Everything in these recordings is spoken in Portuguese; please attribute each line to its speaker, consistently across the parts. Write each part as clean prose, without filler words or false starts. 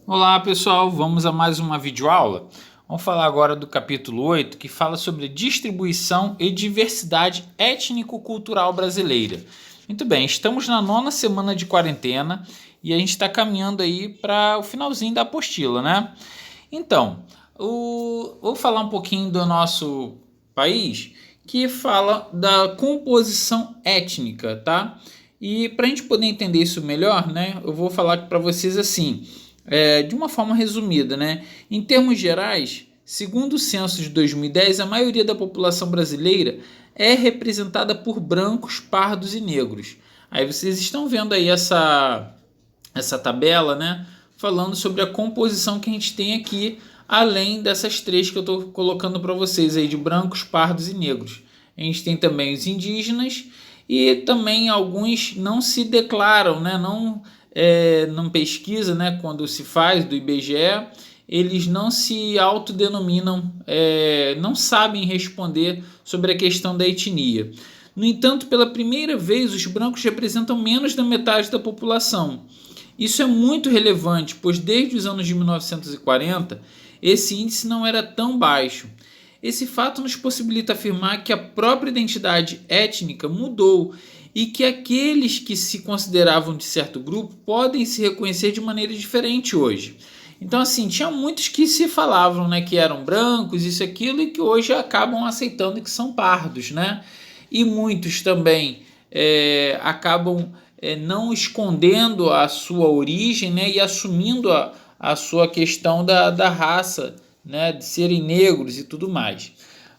Speaker 1: Olá pessoal, vamos a mais uma videoaula. Vamos falar agora do capítulo 8, que fala sobre distribuição e diversidade étnico-cultural brasileira. Muito bem, estamos na 9ª semana de quarentena e a gente está caminhando aí para o finalzinho da apostila, né? Então, vou falar um pouquinho do nosso país, que fala da composição étnica, tá? E para a gente poder entender isso melhor, né, eu vou falar para vocês assim, de uma forma resumida, né? Em termos gerais, segundo o censo de 2010, a maioria da população brasileira é representada por brancos, pardos e negros. Aí vocês estão vendo aí essa tabela, né? Falando sobre a composição que a gente tem aqui, além dessas três que eu estou colocando para vocês aí, de brancos, pardos e negros. A gente tem também os indígenas e também alguns não se declaram, né? Não pesquisa, né? Quando se faz do IBGE, eles não se autodenominam, não sabem responder sobre a questão da etnia. No entanto, pela primeira vez, os brancos representam menos da metade da população. Isso é muito relevante, pois desde os anos de 1940 esse índice não era tão baixo. Esse fato nos possibilita afirmar que a própria identidade étnica mudou e que aqueles que se consideravam de certo grupo podem se reconhecer de maneira diferente hoje. Então, assim, tinha muitos que se falavam, né, que eram brancos, isso e aquilo, e que hoje acabam aceitando que são pardos, né? E muitos também acabam não escondendo a sua origem, né, e assumindo a sua questão da raça, né, de serem negros e tudo mais.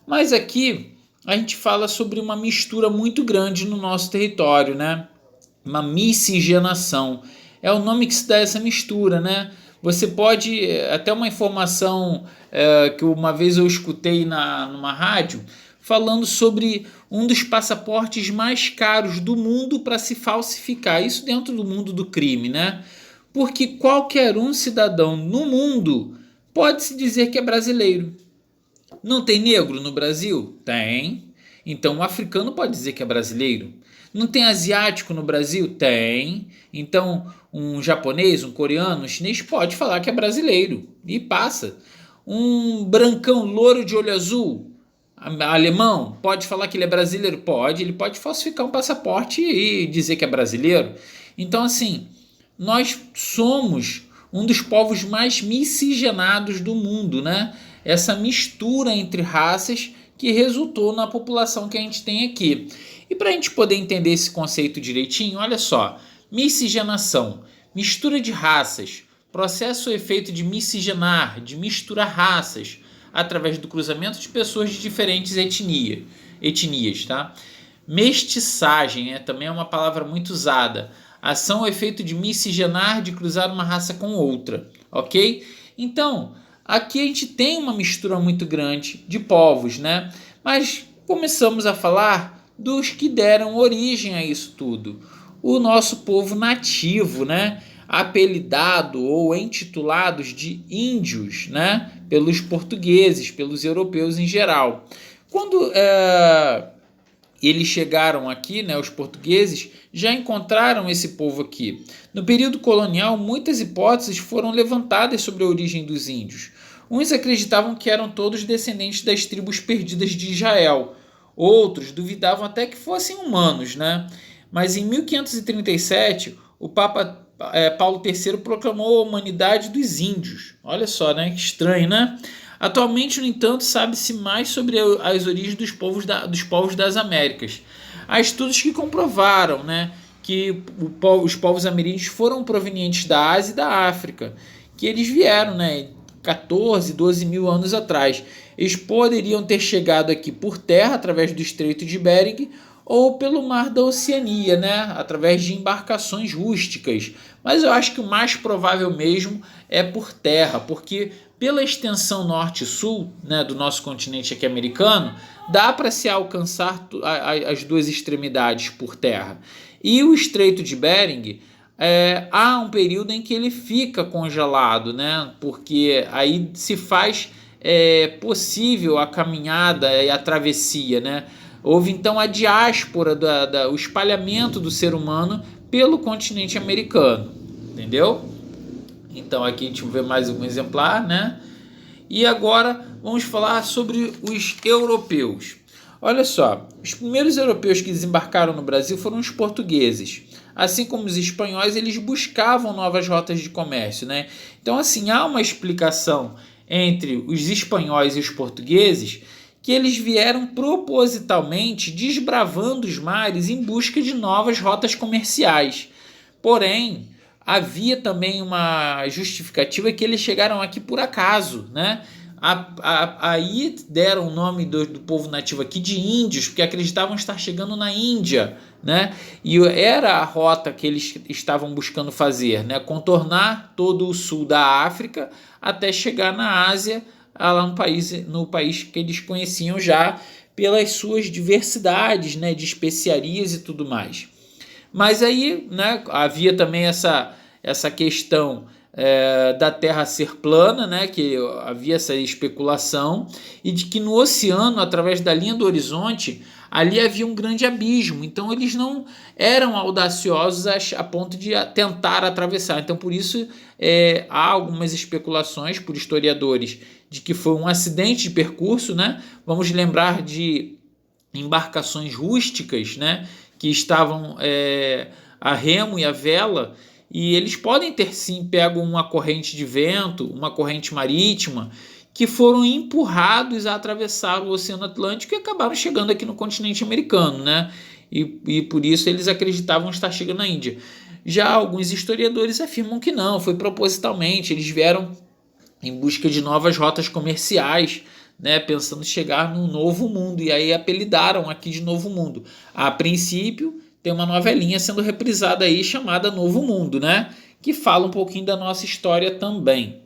Speaker 1: Mas aqui a gente fala sobre uma mistura muito grande no nosso território, né? Uma miscigenação. É o nome que se dá a essa mistura, né? Você pode, até uma informação que uma vez eu escutei numa rádio, falando sobre um dos passaportes mais caros do mundo para se falsificar. Isso dentro do mundo do crime, né? Porque qualquer um cidadão no mundo pode se dizer que é brasileiro. Não tem negro no Brasil? Tem. Então o africano pode dizer que é brasileiro. Não tem asiático no Brasil? Tem. Então um japonês, um coreano, um chinês pode falar que é brasileiro. E passa. Um brancão louro de olho azul, alemão, pode falar que ele é brasileiro? Pode. Ele pode falsificar um passaporte e dizer que é brasileiro. Então, assim, nós somos um dos povos mais miscigenados do mundo, né? Essa mistura entre raças que resultou na população que a gente tem aqui. E para a gente poder entender esse conceito direitinho, olha só: miscigenação, mistura de raças, processo ou efeito de miscigenar, de misturar raças, através do cruzamento de pessoas de diferentes etnias, tá? Mestiçagem, também é uma palavra muito usada. Ação ou efeito de miscigenar, de cruzar uma raça com outra, ok? Então, aqui a gente tem uma mistura muito grande de povos, né? Mas começamos a falar dos que deram origem a isso tudo. O nosso povo nativo, né? Apelidado ou intitulados de índios, né? Pelos portugueses, pelos europeus em geral. Quando eles chegaram aqui, né, os portugueses já encontraram esse povo aqui. No período colonial, muitas hipóteses foram levantadas sobre a origem dos índios. Uns acreditavam que eram todos descendentes das tribos perdidas de Israel. Outros duvidavam até que fossem humanos, né? Mas em 1537, o Papa Paulo III proclamou a humanidade dos índios. Olha só, né? Que estranho, né? Atualmente, no entanto, sabe-se mais sobre as origens dos povos das Américas. Há estudos que comprovaram, né, que os povos ameríndios foram provenientes da Ásia e da África, que eles vieram, né, 14, 12 mil anos atrás. Eles poderiam ter chegado aqui por terra, através do Estreito de Bering, ou pelo mar da Oceania, né, através de embarcações rústicas. Mas eu acho que o mais provável mesmo é por terra, porque pela extensão norte-sul, né, do nosso continente aqui americano, dá para se alcançar as duas extremidades por terra. E o Estreito de Bering, há um período em que ele fica congelado, né, porque aí se faz possível a caminhada e a travessia, né? Houve então a diáspora, o espalhamento do ser humano pelo continente americano, entendeu? Então aqui a gente vê mais um exemplar, né? E agora vamos falar sobre os europeus. Olha só, os primeiros europeus que desembarcaram no Brasil foram os portugueses. Assim como os espanhóis, eles buscavam novas rotas de comércio, né? Então, assim, há uma explicação entre os espanhóis e os portugueses que eles vieram propositalmente desbravando os mares em busca de novas rotas comerciais. Porém, havia também uma justificativa que eles chegaram aqui por acaso, né? Aí deram o nome do povo nativo aqui de índios, porque acreditavam estar chegando na Índia, né? E era a rota que eles estavam buscando fazer, né? Contornar todo o sul da África até chegar na Ásia, lá no país que eles conheciam já pelas suas diversidades, né? De especiarias e tudo mais. Mas aí, né, havia também essa questão da Terra ser plana, né, que havia essa especulação, e de que no oceano, através da linha do horizonte, ali havia um grande abismo. Então eles não eram audaciosos a ponto de tentar atravessar. Então por isso há algumas especulações por historiadores de que foi um acidente de percurso, né? Vamos lembrar de embarcações rústicas, né, que estavam a remo e a vela, e eles podem ter sim pego uma corrente de vento, uma corrente marítima, que foram empurrados a atravessar o Oceano Atlântico e acabaram chegando aqui no continente americano, né? E por isso eles acreditavam estar chegando na Índia. Já alguns historiadores afirmam que não, foi propositalmente, eles vieram em busca de novas rotas comerciais, né, pensando em chegar num novo mundo, e aí apelidaram aqui de Novo Mundo. A princípio, tem uma novelinha sendo reprisada aí chamada Novo Mundo, né, que fala um pouquinho da nossa história também.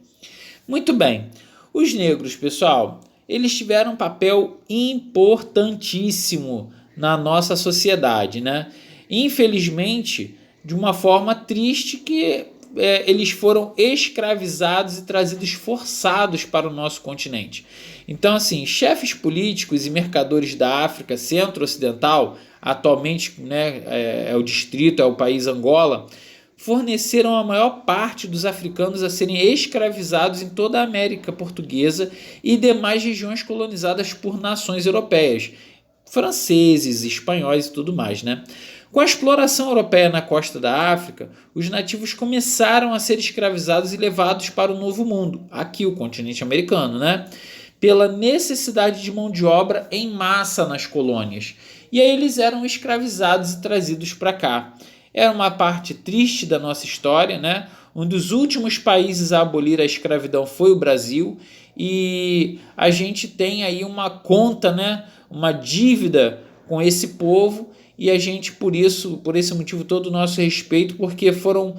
Speaker 1: Muito bem, os negros, pessoal, eles tiveram um papel importantíssimo na nossa sociedade, né? Infelizmente, de uma forma triste que eles foram escravizados e trazidos forçados para o nosso continente. Então, assim, chefes políticos e mercadores da África Centro-Ocidental, atualmente, né, é o distrito, é o país Angola, forneceram a maior parte dos africanos a serem escravizados em toda a América Portuguesa e demais regiões colonizadas por nações europeias, franceses, espanhóis e tudo mais, né? Com a exploração europeia na costa da África, os nativos começaram a ser escravizados e levados para o Novo Mundo, aqui o continente americano, né? Pela necessidade de mão de obra em massa nas colônias. E aí eles eram escravizados e trazidos para cá. Era uma parte triste da nossa história, né? Um dos últimos países a abolir a escravidão foi o Brasil, e a gente tem aí uma conta, né? Uma dívida com esse povo, e a gente, por esse motivo todo, o nosso respeito, porque foram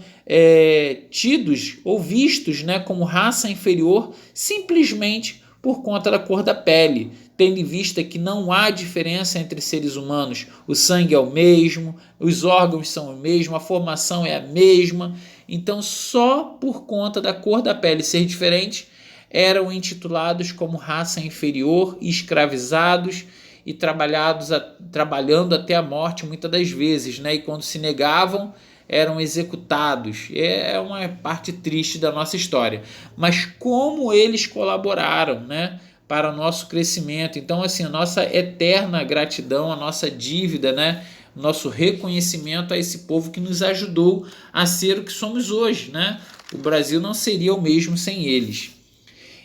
Speaker 1: tidos ou vistos, né, como raça inferior simplesmente por conta da cor da pele, tendo em vista que não há diferença entre seres humanos. O sangue é o mesmo, os órgãos são o mesmo, a formação é a mesma. Então, só por conta da cor da pele ser diferente, eram intitulados como raça inferior, escravizados e trabalhando até a morte muitas das vezes, né? E quando se negavam, eram executados. É uma parte triste da nossa história. Mas como eles colaboraram, né, para o nosso crescimento. Então, assim, a nossa eterna gratidão, a nossa dívida, né, nosso reconhecimento a esse povo que nos ajudou a ser o que somos hoje, né? O Brasil não seria o mesmo sem eles.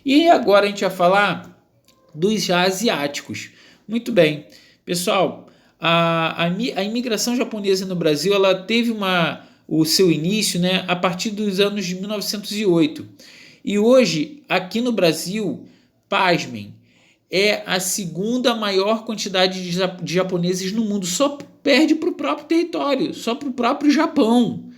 Speaker 1: E agora a gente vai falar dos asiáticos. Muito bem, pessoal, a imigração japonesa no Brasil, ela teve o seu início, né, a partir dos anos de 1908. E hoje, aqui no Brasil, pasmem, é a segunda maior quantidade de japoneses no mundo, só perde para o próprio território, só para o próprio Japão.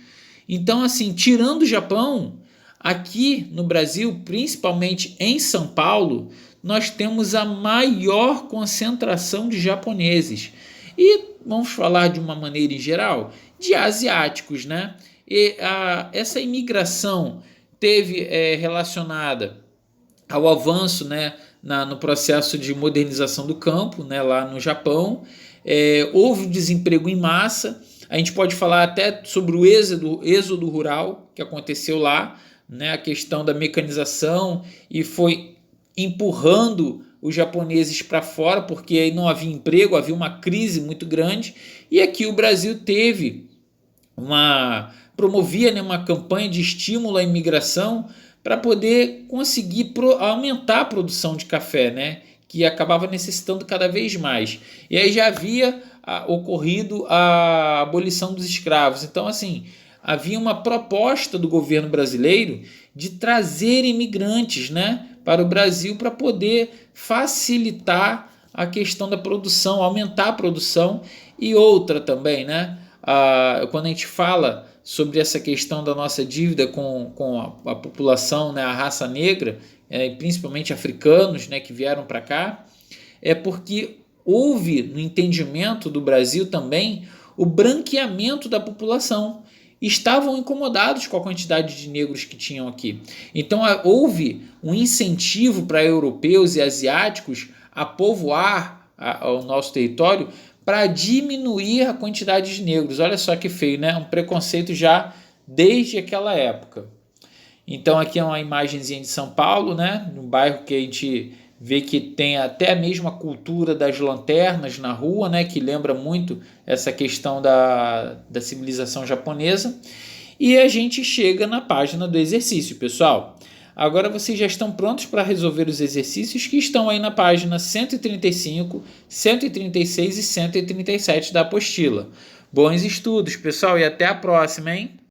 Speaker 1: Então, assim, tirando o Japão, aqui no Brasil, principalmente em São Paulo, nós temos a maior concentração de japoneses. E vamos falar de uma maneira em geral, de asiáticos, né? E essa imigração teve relacionada ao avanço, né, no processo de modernização do campo, né, lá no Japão. Houve desemprego em massa. A gente pode falar até sobre o êxodo rural que aconteceu lá, né, a questão da mecanização e foi empurrando os japoneses para fora, porque aí não havia emprego, havia uma crise muito grande, e aqui o Brasil promovia, né, uma campanha de estímulo à imigração para poder conseguir aumentar a produção de café, né, que acabava necessitando cada vez mais. E aí já havia ocorrido a abolição dos escravos. Então, assim, havia uma proposta do governo brasileiro de trazer imigrantes, né, para o Brasil para poder facilitar a questão da produção, aumentar a produção. E outra também, né? Quando a gente fala sobre essa questão da nossa dívida com a população, né, a raça negra, principalmente africanos, né, que vieram para cá, é porque houve no entendimento do Brasil também o branqueamento da população. Estavam incomodados com a quantidade de negros que tinham aqui. Então houve um incentivo para europeus e asiáticos a povoar o nosso território para diminuir a quantidade de negros. Olha só que feio, né? Um preconceito já desde aquela época. Então aqui é uma imagenzinha de São Paulo, né? No bairro que a gente vê que tem até a mesma cultura das lanternas na rua, né? Que lembra muito essa questão da civilização japonesa. E a gente chega na página do exercício, pessoal. Agora vocês já estão prontos para resolver os exercícios que estão aí na página 135, 136 e 137 da apostila. Bons estudos, pessoal, e até a próxima, hein?